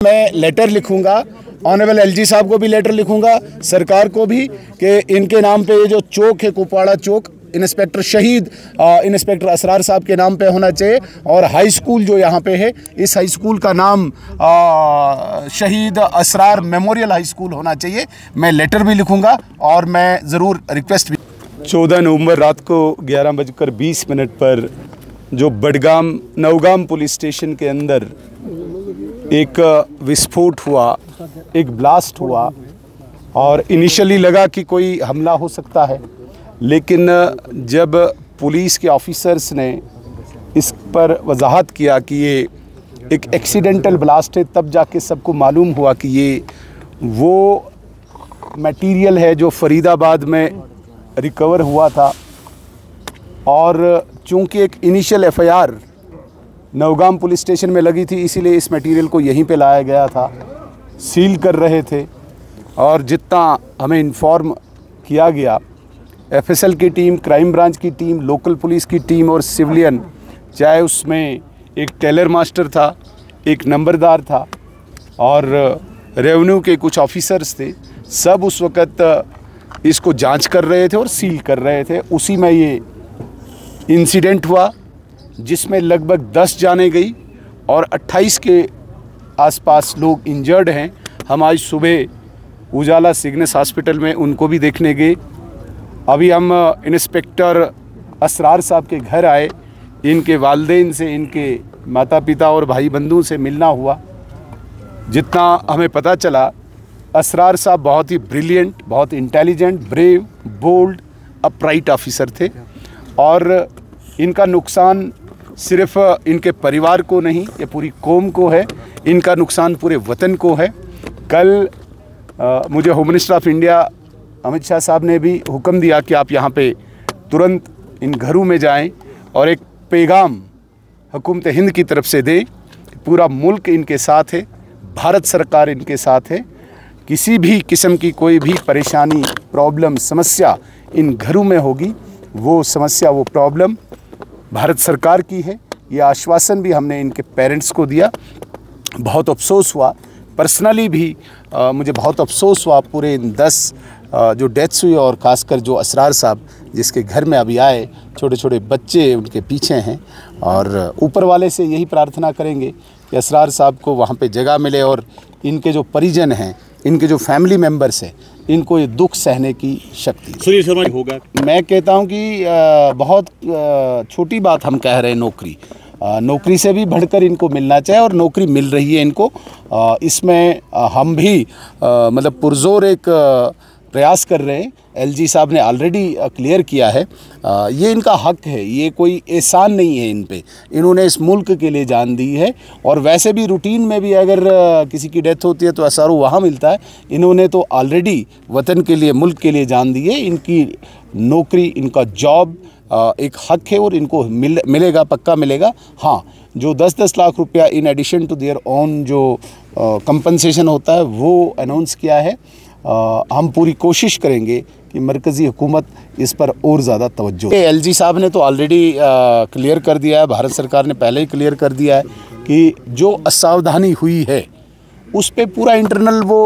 मैं लेटर लिखूंगा, honourable LG साहब को भी लेटर लिखूंगा, सरकार को भी, कि इनके नाम पे ये जो चौक है कुपवाड़ा चौक, इंस्पेक्टर शहीद इंस्पेक्टर असरार साहब के नाम पे होना चाहिए। और हाई स्कूल जो यहाँ पे है, इस हाई स्कूल का नाम शहीद असरार मेमोरियल हाई स्कूल होना चाहिए। मैं लेटर भी लिखूंगा और मैं ज़रूर रिक्वेस्ट भी। 14 नवंबर रात को 11:20 पर जो बडगाम नवगाम पुलिस स्टेशन के अंदर एक विस्फोट हुआ, एक ब्लास्ट हुआ और इनिशियली लगा कि कोई हमला हो सकता है, लेकिन जब पुलिस के ऑफिसर्स ने इस पर वजाहत किया कि ये एक एक्सीडेंटल ब्लास्ट है, तब जाके सबको मालूम हुआ कि ये वो मटेरियल है जो फरीदाबाद में रिकवर हुआ था। और चूंकि एक initial FIR Navgam police station में लगी थी, इसीलिए इस मटेरियल को यहीं पे लाया गया था, सील कर रहे थे। और जितना हमें इन्फॉर्म किया गया, एफएसएल की टीम, क्राइम ब्रांच की टीम, लोकल पुलिस की टीम और सिविलियन, चाहे उसमें एक टेलर मास्टर था, एक नंबरदार था और रेवेन्यू के कुछ ऑफिसर्स थे, सब उस वक़्त इसको जांच कर रहे थे और सील कर रहे थे। उसी में ये इंसिडेंट हुआ जिसमें लगभग 10 जानें गई और 28 के आसपास लोग इंजर्ड हैं। हम आज सुबह उजाला सिग्नेस हॉस्पिटल में उनको भी देखने गए। अभी हम इंस्पेक्टर असरार साहब के घर आए, इनके वालिदैन से, इनके माता पिता और भाई बंधुओं से मिलना हुआ। जितना हमें पता चला, असरार साहब बहुत ही ब्रिलियंट, बहुत intelligent, brave, bold, upright officer थे और इनका नुकसान सिर्फ इनके परिवार को नहीं, ये पूरी कौम को है, इनका नुकसान पूरे वतन को है। कल मुझे home minister of India Amit Shah साहब ने भी हुक्म दिया कि आप यहाँ पे तुरंत इन घरों में जाएं और एक पैगाम हुकूमत हिंद की तरफ से दें कि पूरा मुल्क इनके साथ है, भारत सरकार इनके साथ है। किसी भी किस्म की कोई भी परेशानी, प्रॉब्लम, समस्या इन घरों में होगी, वो समस्या, वो प्रॉब्लम भारत सरकार की है। ये आश्वासन भी हमने इनके पेरेंट्स को दिया। बहुत अफसोस हुआ, पर्सनली भी मुझे बहुत अफसोस हुआ पूरे इन 10 जो डेथ्स हुई, और ख़ासकर जो असरार साहब जिसके घर में अभी आए, छोटे छोटे बच्चे उनके पीछे हैं। और ऊपर वाले से यही प्रार्थना करेंगे कि असरार साहब को वहाँ पे जगह मिले और इनके जो परिजन हैं, इनके जो फैमिली मेम्बर्स हैं, इनको ये दुख सहने की शक्ति। सुनील शर्मा होगा। मैं कहता हूँ कि बहुत छोटी बात हम कह रहे हैं, नौकरी से भी बढ़कर इनको मिलना चाहिए और नौकरी मिल रही है इनको। इसमें हम भी मतलब पुरजोर एक प्रयास कर रहे हैं। एलजी साहब ने ऑलरेडी क्लियर किया है, ये इनका हक है, ये कोई एहसान नहीं है इन पे। इन्होंने इस मुल्क के लिए जान दी है और वैसे भी रूटीन में भी अगर किसी की डेथ होती है तो एसआरओ वहाँ मिलता है। इन्होंने तो ऑलरेडी वतन के लिए, मुल्क के लिए जान दी है। इनकी नौकरी, इनका जॉब एक हक है और इनको मिलेगा, पक्का मिलेगा। हाँ, जो 10-10 लाख रुपया in addition to their own जो कंपनसेशन होता है वो अनाउंस किया है। हम पूरी कोशिश करेंगे कि मरकज़ी हुकूमत इस पर और ज़्यादा तवज्जो। एलजी साहब ने तो ऑलरेडी क्लियर कर दिया है, भारत सरकार ने पहले ही क्लियर कर दिया है कि जो असावधानी हुई है उस पे पूरा इंटरनल वो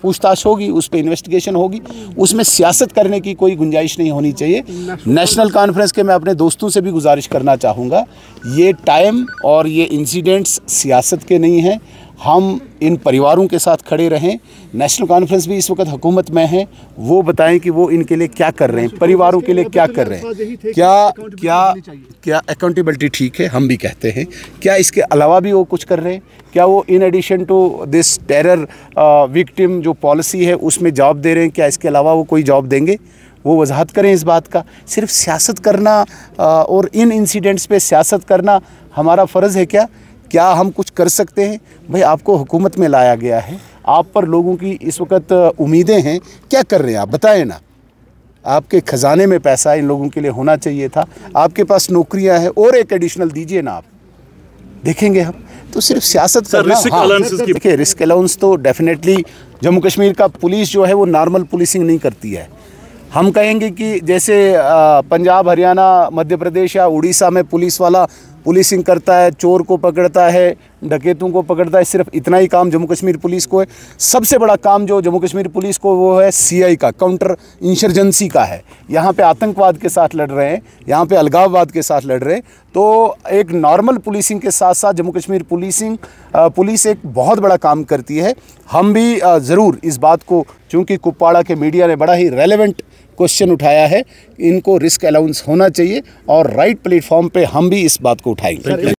पूछताछ होगी, उस पर इन्वेस्टिगेशन होगी। उसमें सियासत करने की कोई गुंजाइश नहीं होनी चाहिए। नेशनल कॉन्फ्रेंस के मैं अपने दोस्तों से भी गुजारिश करना चाहूँगा, ये टाइम और ये इंसिडेंट्स सियासत के नहीं हैं। हम इन परिवारों के साथ खड़े रहें। नेशनल कॉन्फ्रेंस भी इस वक्त हुकूमत में है, वो बताएं कि वो इनके लिए क्या कर रहे हैं, परिवारों के लिए क्या कर रहे हैं। क्या अकाउंटेबिलिटी ठीक है, हम भी कहते हैं। क्या इसके अलावा भी वो कुछ कर रहे हैं? क्या वो in addition to this terror victim जो पॉलिसी है उसमें जॉब दे रहे हैं? क्या इसके अलावा वो कोई जॉब देंगे? वो वजाहत करें इस बात का। सिर्फ सियासत करना और इन इंसिडेंट्स पे सियासत करना हमारा फ़र्ज़ है क्या? क्या हम कुछ कर सकते हैं? भाई, आपको हुकूमत में लाया गया है, आप पर लोगों की इस वक्त उम्मीदें हैं, क्या कर रहे हैं आप बताएं ना। आपके ख़जाने में पैसा इन लोगों के लिए होना चाहिए था, आपके पास नौकरियां हैं, और एक एडिशनल दीजिए ना। आप देखेंगे हम तो सिर्फ सियासत करना। देखिए, रिस्क अलाउंस तो डेफिनेटली जम्मू कश्मीर का पुलिस जो है वो नॉर्मल पुलिसिंग नहीं करती है। हम कहेंगे कि जैसे पंजाब, हरियाणा, मध्य प्रदेश या उड़ीसा में पुलिस वाला पुलिसिंग करता है, चोर को पकड़ता है, डकैतों को पकड़ता है, सिर्फ इतना ही काम जम्मू कश्मीर पुलिस को है। सबसे बड़ा काम जो जम्मू कश्मीर पुलिस को वो है CI का, काउंटर इंसर्जेंसी का है। यहाँ पे आतंकवाद के साथ लड़ रहे हैं, यहाँ पे अलगाववाद के साथ लड़ रहे हैं। तो एक नॉर्मल पुलिसिंग के साथ साथ जम्मू कश्मीर पुलिस एक बहुत बड़ा काम करती है। हम भी ज़रूर इस बात को, चूँकि कुपवाड़ा के मीडिया ने बड़ा ही रेलेवेंट क्वेश्चन उठाया है, इनको रिस्क अलाउंस होना चाहिए और राइट प्लेटफॉर्म पे हम भी इस बात को उठाएंगे।